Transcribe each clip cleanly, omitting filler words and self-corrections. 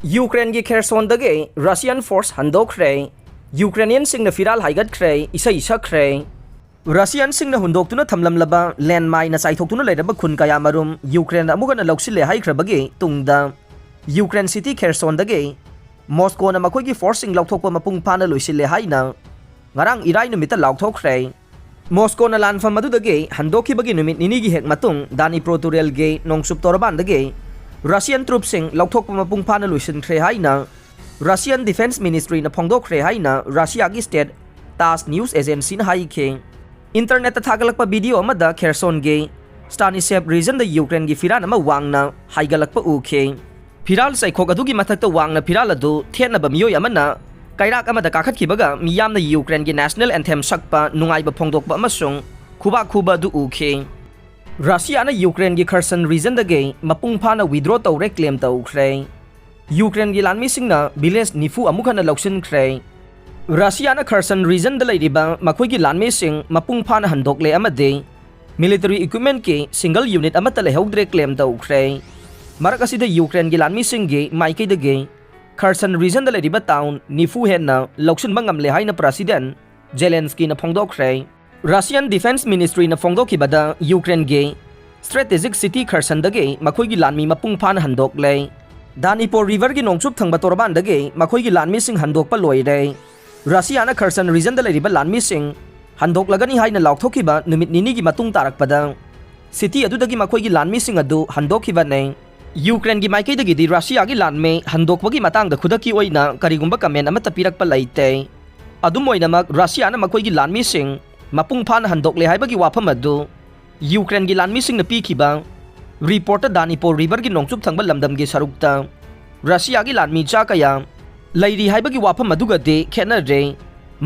Ukraine की Kherson दगे Russian force Handokhre, Ukrainian sing na Firal Haigatkhre, Esei Sakhre. Russian sing na hundok tu na thamlam laba landmine na saitok tu na leiraba khun kaya marum Ukraine amuga na lauksile haikra bagi tungda. Ukraine city Kherson dage Moscow na makoy ki forcing laukthok pa mapungpa na loisile hai na ngarang iray numita laukthokre. Moscow na lanfam madu dage handokhi bagi numit ninigi hek matung dani proturel ge nongsup torban dage Russian troops sing laukthok pa mapungpa na loisin khre hai na Russian Defense Ministry na phongdokre hai na Russia gi state TASS news agency na hai ke internet ta thagalak pa video amada Kherson ge Stanisev region da Ukraine gi firan ama wang na haigalak pa uke Firal sai khok adu gi mathak ta wang na Firal adu thena ba miyoy amana kairak amada kakhat kibaga miyam na Ukraine gi national anthem sakpa nungai ba phongdok ba amasung khuba du uke Russia na Ukraine gi Kherson region da ge mapungpha na withdraw tawre claim tawkhre Ukraine gi lanmi singna village nifu amukha na loksin khre Russia na Kherson region da leiriba makhoi gi lanmi sing mapungpha na handokle amade military equipment ke single unit amata lehogdre claim tawkhre marak asida Ukraine gi lanmi sing ge maikei da ge Kherson region da leiriba town nifu hen na loksin bangam le hai na president Zelensky na phongdokkhre Russian Defense Ministry na phongdokhi bada Ukraine ge strategic city Kherson da ge makhoi gi lanmi mapungpha na handokle Danipur river gi nongchup thangba torban dage makhoi gi lanmi sing handok pa loire Russia na Kherson region da leiriba lanmi sing handok lagani haina laukthokhi ba numit nini gi matung tarak pada city adu dagi makhoi gi lanmi sing adu handokhi ba nei Ukraine gi maikei dagi di Russia gi lanme handok bagi matang da khudaki oina karigumba comment amata pirak pa laite adum oina mak Russia na makhoi gi lanmi sing mapung phan handok le haibagi wafam adu Ukraine gi lanmi sing na pikhi ba Reporter Danipur river gi nongchup thangba lamdam gi sarukta Russia gi lanmi cha kaya leiri haibagi wafam aduga de khena re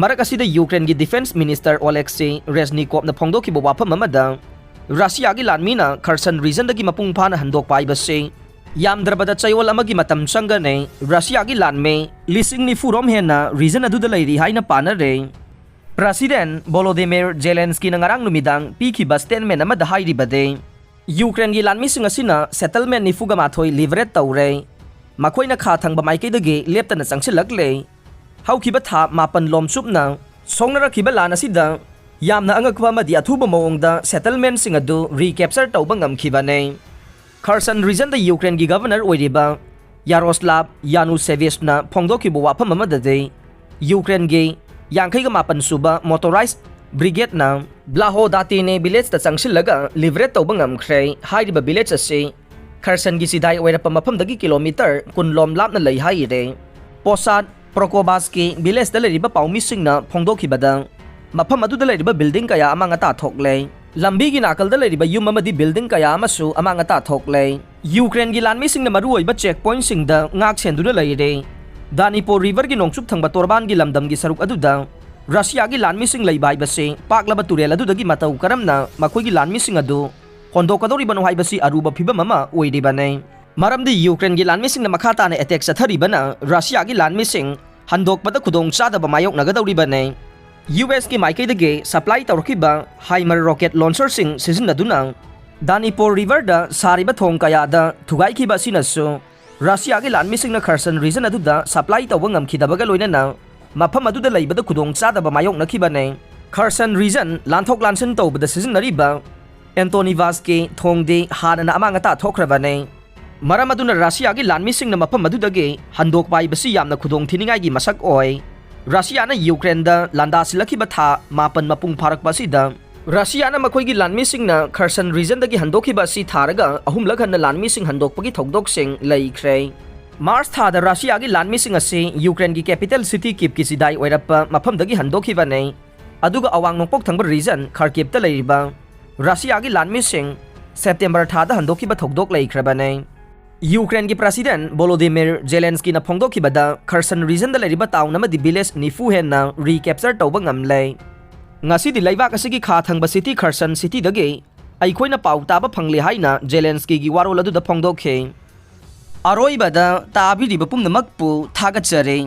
marak asida Ukraine gi defense minister Esei Reznikov na phongdokhi bo wafam amada Russia gi lanmi na Kherson region dagi mapungpha na handok pai base yamdrabada chayol amagi matam sanga ne Russia gi lanme lising ni furom hena region adu da leiri haina pana re President Volodymyr Zelensky na ngarang numidang pikhi ba statement amada hairi bade Ukraine gi lanmi sing asina settlement ni fuga mathoi livret tawre makhoi na kha thangba maikei dage leptana changchilak le haukiba tha mapan lom supna songna rakhiba lan asida yamna angakwa madi athuba mawongda settlement sing adu recapture tawba ngamkhiba ne Kherson region da Ukraine gi governor oiriba Yaroslav Yanusevich na phongdokhi bo wafam amada de Ukraine gi yangkhai ga mapan suba motorized brigade na Blaho dati ne village ta changsilaga livret tawba ngamkhre hairiba village ase Kherson gi sidai oira pa mafam dagi kilometer kunlom lap na lei hai re Posad Prokobaski village da leriba paumi singna phongdokhi bada mafam adu da leriba building kaya amanga ta thokle lambi gi nakal da leriba yum amadi building kaya amasu amanga ta thokle Ukraine gi lanmi singna maru oiba checkpoint singda ngak senduna lei re Danipur river gi nongchup thangba torban gi lamdam gi saruk adu da Russia gi lanmi sing lei bai base paklaba turel adu dagi matau karamna makhoi gi lanmi sing adu hondokadori banu hai basi aruba phiba mama oidi banai maramdi Ukraine gi lanmi sing na makhata ne attack sathari bana Russia gi lanmi sing handok pada khudong chada ba mayok nagadori banai US gi maikei dage supply tawrki ba Haimer rocket launcher sing season aduna Danipur river da sariba thong kaya da thugai ki ba sinasu Russia gi lanmi sing na Kherson region adu da supply tawba ngamkhi da baga loina na mafam adu da leibada khudong chada ba mayok nakhiba ne Kherson region lanthok lansin tawbada season nariba Anthony Vaske thongde hana amanga ta thokraba ne maram aduna Russia gi lanmi sing na mafam adu dage handok pai basi yamna khudong thiningai gi masak oi Russia na Ukraine da landa silaki batha mapan mapung pharak basi da Russia na makhoi gi lanmi sing na Kherson region dagi handokhi basi tharaga ahum laghan na lanmi sing handok pagi thokdok sing lei khre Mars tha da Russia gi lanmi sing ase Ukraine gi capital city Kyiv ki sidai oirapa mafam dagi handokhi ba nei aduga awang nongpok thangba region Kharkiv ta leiba Russia gi lanmi sing September tha da handokhi ba thokdok lei khra ba nei Ukraine gi president Volodymyr Zelensky na phongdokhi ba da Kherson region da leiriba town na di village nifu hen na recapture tawba ngamle ngasi di leibak asigi kha thangba city Kherson city dage aikhoina pau taba phangle haina Zelensky gi warol adu da phongdokhe Aroi bada tabi di bapum namak pu thagat chare